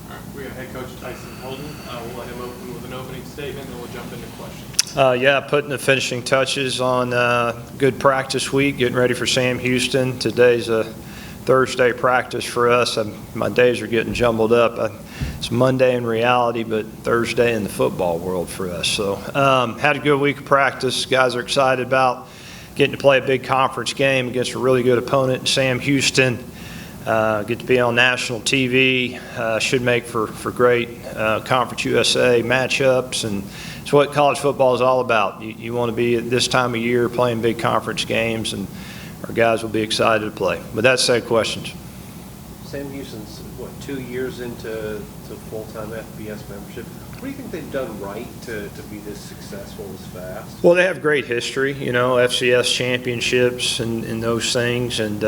All right, we got head coach Tyson Helton. We'll let him open with an opening statement, then we'll jump into questions. Yeah, putting the finishing touches on good practice week, getting ready for Sam Houston. Today's a Thursday practice for us. My days are getting jumbled up. It's Monday in reality, but Thursday in the football world for us. So had a good week of practice. Guys are excited about getting to play a big conference game against a really good opponent, Sam Houston. Get to be on national TV. Should make for great Conference USA matchups, and it's what college football is all about. You want to be at this time of year playing big conference games, and our guys will be excited to play. With that said, questions. Sam Houston's, 2 years into full-time FBS membership. What do you think they've done right to be this successful this fast? Well, they have great history, FCS championships and those things, and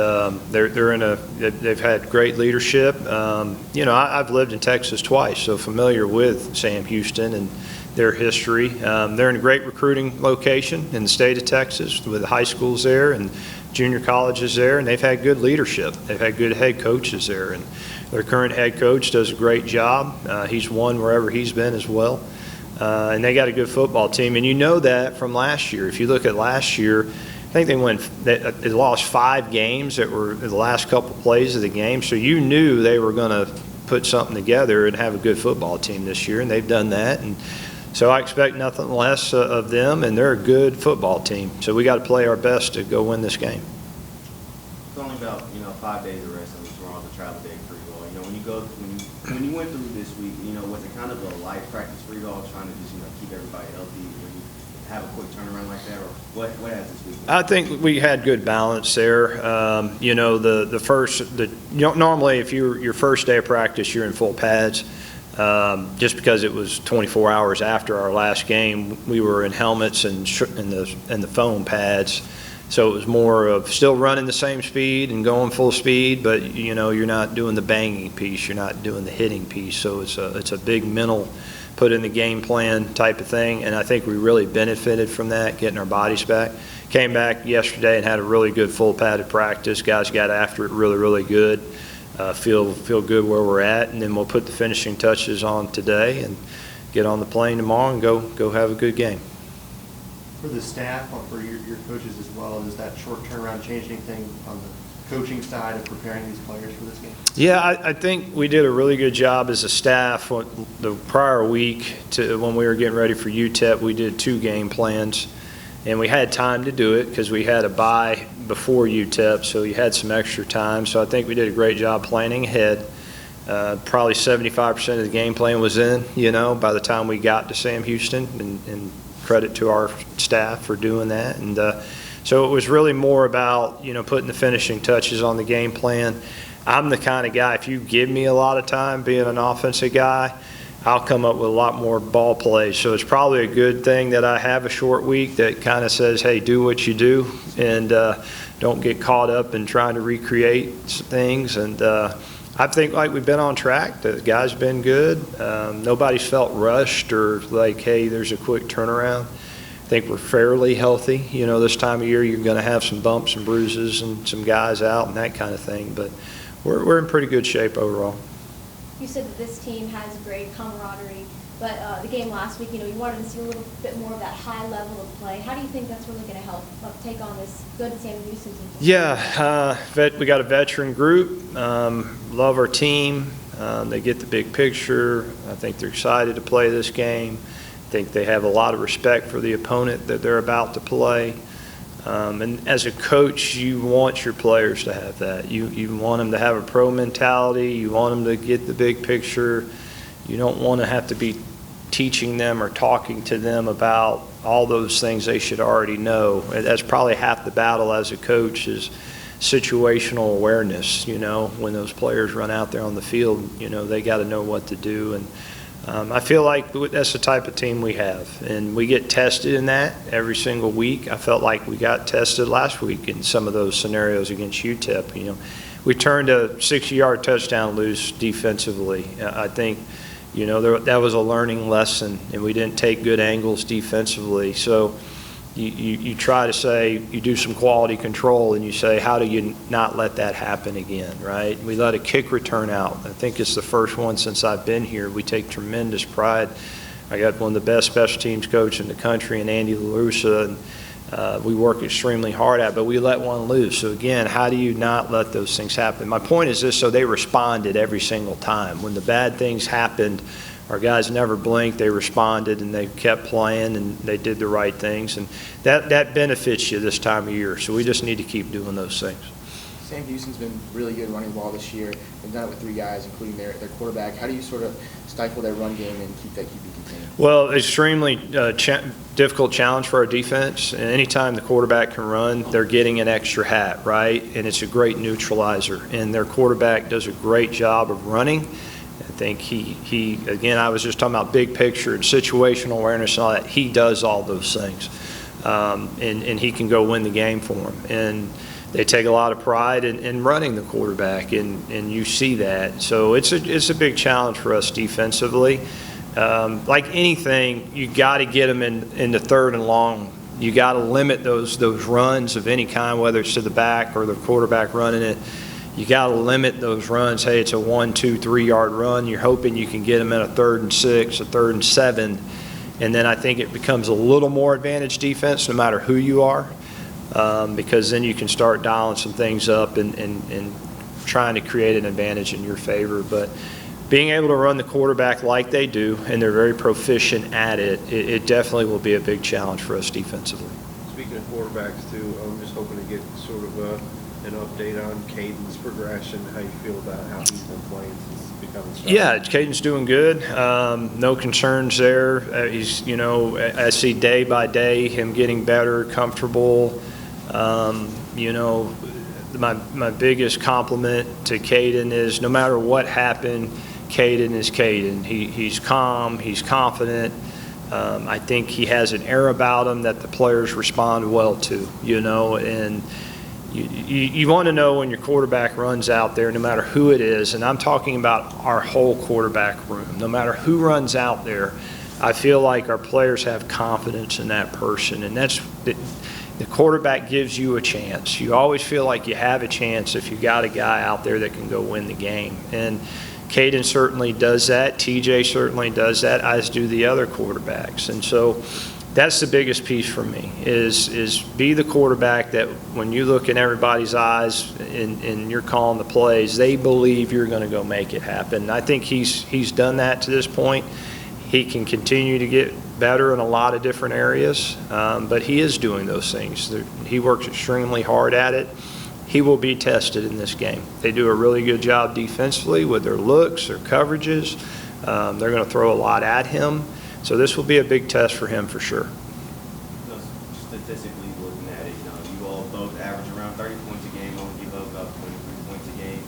they've had great leadership. I've lived in Texas twice, so familiar with Sam Houston and their history. They're in a great recruiting location in the state of Texas with the high schools there and junior colleges there, and they've had good leadership. They've had good head coaches there, and their current head coach does a great job. He's won wherever he's been as well. And they got a good football team. And you know that from last year. If you look at last year, I think they lost 5 games that were the last couple plays of the game. So you knew they were going to put something together and have a good football team this year, and they've done that. And so I expect nothing less of them, and they're a good football team. So we got to play our best to go win this game. It's only about 5 days of rest, and we're on the travel day free roll. When you went through this week, was it kind of a light practice free roll, trying to just keep everybody healthy and have a quick turnaround like that, or what has this week been? I think we had good balance there. Normally if your first day of practice, you're in full pads. Just because it was 24 hours after our last game, we were in helmets and the foam pads. So it was more of still running the same speed and going full speed, but you're not doing the banging piece, you're not doing the hitting piece. So it's a big mental put in the game plan type of thing, and I think we really benefited from that, getting our bodies back. Came back yesterday and had a really good full padded practice. Guys got after it really, really good. Feel good where we're at, and then we'll put the finishing touches on today and get on the plane tomorrow and go have a good game. For the staff, or for your coaches as well, does that short turnaround change anything on the coaching side of preparing these players for this game? Yeah, I think we did a really good job as a staff. The prior week to when we were getting ready for UTEP, we did 2 game plans, and we had time to do it because we had a bye before UTEP, so you had some extra time. So I think we did a great job planning ahead. Probably 75% of the game plan was in, by the time we got to Sam Houston, and credit to our staff for doing that. And so it was really more about, putting the finishing touches on the game plan. I'm the kind of guy, if you give me a lot of time being an offensive guy, I'll come up with a lot more ball plays. So it's probably a good thing that I have a short week that kind of says, hey, do what you do, and don't get caught up in trying to recreate things. And I think we've been on track. The guys have been good. Nobody's felt rushed or like, hey, there's a quick turnaround. I think we're fairly healthy. This time of year you're going to have some bumps and bruises and some guys out and that kind of thing. But we're in pretty good shape overall. You said that this team has great camaraderie, but the game last week, you wanted to see a little bit more of that high level of play. How do you think that's really going to help take on this good Sam Houston team? Yeah, we got a veteran group. Love our team. They get the big picture. I think they're excited to play this game. I think they have a lot of respect for the opponent that they're about to play. And as a coach, you want your players to have that. You want them to have a pro mentality. You want them to get the big picture. You don't want to have to be teaching them or talking to them about all those things they should already know. That's probably half the battle as a coach, is situational awareness. When those players run out there on the field, they got to know what to do. And I feel like that's the type of team we have, and we get tested in that every single week. I felt like we got tested last week in some of those scenarios against UTEP. We turned a 60-yard touchdown loose defensively. I think, that was a learning lesson, and we didn't take good angles defensively. So you try to say, you do some quality control and you say, how do you not let that happen again, right? We let a kick return out. I think it's the first one since I've been here. We take tremendous pride. I got one of the best special teams coach in the country, and Andy LaRussa, and we work extremely hard at, but we let one loose. So again, how do you not let those things happen? My point is this, so they responded every single time. When the bad things happened, our guys never blinked, they responded, and they kept playing, and they did the right things. And that benefits you this time of year, so we just need to keep doing those things. Sam Houston's been really good running the ball this year. They've done it with 3 guys, including their quarterback. How do you sort of stifle that run game and keep that QB contained? Well, extremely difficult challenge for our defense. And anytime the quarterback can run, they're getting an extra hat, right? And it's a great neutralizer. And their quarterback does a great job of running. I think he again, I was just talking about big picture and situational awareness and all that. He does all those things. And he can go win the game for them. And they take a lot of pride in running the quarterback, and you see that. So it's a big challenge for us defensively. Like anything, you got to get them in the third and long. You got to limit those runs of any kind, whether it's to the back or the quarterback running it. You got to limit those runs. Hey, it's a 1, 2, 3 yard run. You're hoping you can get them in a 3rd and 6, a 3rd and 7, and then I think it becomes a little more advantage defense no matter who you are. Because then you can start dialing some things up and trying to create an advantage in your favor. But being able to run the quarterback like they do, and they're very proficient at it, it definitely will be a big challenge for us defensively. Speaking of quarterbacks too, I'm just hoping to get sort of an update on Caden's progression, how you feel about how he's been playing since becoming starter. Yeah, Caden's doing good. No concerns there. He's, I see day by day him getting better, comfortable. My biggest compliment to Caden is no matter what happened, Caden is Caden. He's calm, he's confident. I think he has an air about him that the players respond well to, and you want to know when your quarterback runs out there, no matter who it is, and I'm talking about our whole quarterback room, no matter who runs out there, I feel like our players have confidence in that person, and that's the quarterback gives you a chance. You always feel like you have a chance if you got a guy out there that can go win the game. And Caden certainly does that. TJ certainly does that, as do the other quarterbacks. And so that's the biggest piece for me is be the quarterback that when you look in everybody's eyes and you're calling the plays, they believe you're going to go make it happen. And I think he's done that to this point. He can continue to get better in a lot of different areas, but he is doing those things. He works extremely hard at it. He will be tested in this game. They do a really good job defensively with their looks, their coverages. They're going to throw a lot at him. So this will be a big test for him for sure. Statistically looking at it, you all both average around 30 points a game. Only give up about 23 points a game.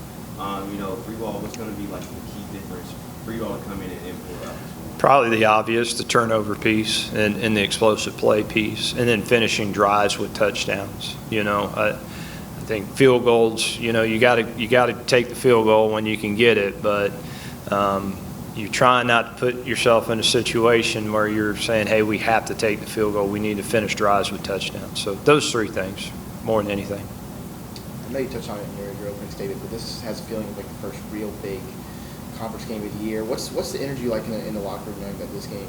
Free ball, what's going to be like the key difference? Free ball to come in and pull out. Probably the obvious, the turnover piece and the explosive play piece, and then finishing drives with touchdowns. I think field goals. You got to take the field goal when you can get it, but you try not to put yourself in a situation where you're saying, "Hey, we have to take the field goal. We need to finish drives with touchdowns." So those 3 things, more than anything. I know you touched on it in your opening statement, but this has a feeling like the first real big conference game of the year. What's the energy like in the locker room knowing that this game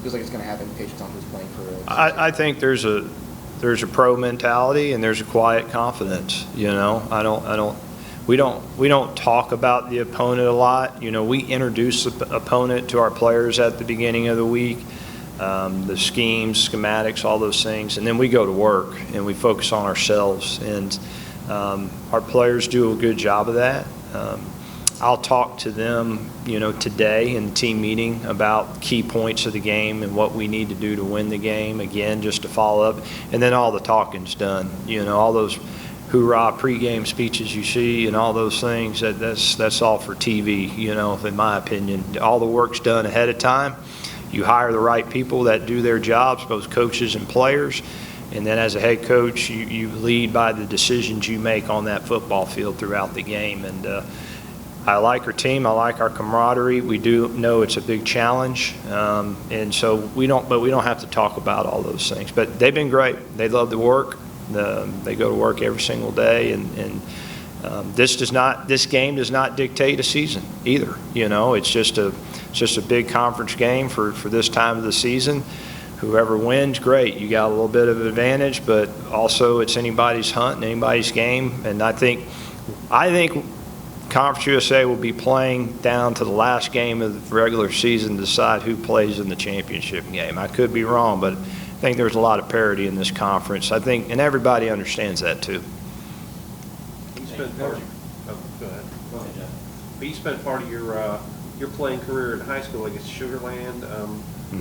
feels like it's going to happen? Patriots on who's playing for. I think there's a pro mentality and there's a quiet confidence. We don't talk about the opponent a lot. We introduce the opponent to our players at the beginning of the week, the schemes, schematics, all those things, and then we go to work and we focus on ourselves. And our players do a good job of that. I'll talk to them, today in the team meeting about key points of the game and what we need to do to win the game, again, just to follow up. And then all the talking's done. All those hoorah pregame speeches you see and all those things, that's all for TV, in my opinion. All the work's done ahead of time. You hire the right people that do their jobs, both coaches and players. And then as a head coach, you lead by the decisions you make on that football field throughout the game. And I like our team. I like our camaraderie. We do know it's a big challenge, and so we don't have to talk about all those things. But they've been great. They love to work. They go to work every single day, and this game does not dictate a season either. You know, it's just a big conference game for this time of the season. Whoever wins, great. You got a little bit of advantage, but also it's anybody's hunt and anybody's game. And I think Conference USA will be playing down to the last game of the regular season to decide who plays in the championship game. I could be wrong, but I think there's a lot of parity in this conference. I think, and everybody understands that too. You spent part. Oh, go ahead. Go ahead, Jeff. But you spent part of your playing career in high school, I guess, Sugar Land.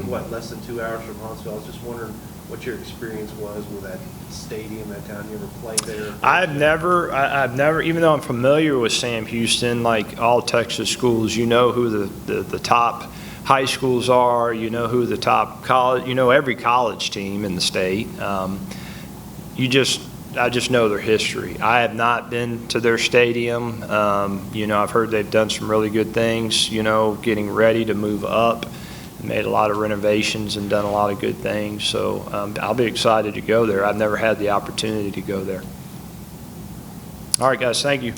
What, less than 2 hours from Huntsville? I was just wondering what your experience was with that stadium, that town. You ever played there? I've never, even though I'm familiar with Sam Houston, like all Texas schools, you know who the top high schools are, you know who the top college, you know every college team in the state. I just know their history. I have not been to their stadium. You know, I've heard they've done some really good things, you know, getting ready to move up. Made a lot of renovations and done a lot of good things. So I'll be excited to go there. I've never had the opportunity to go there. All right, guys, thank you.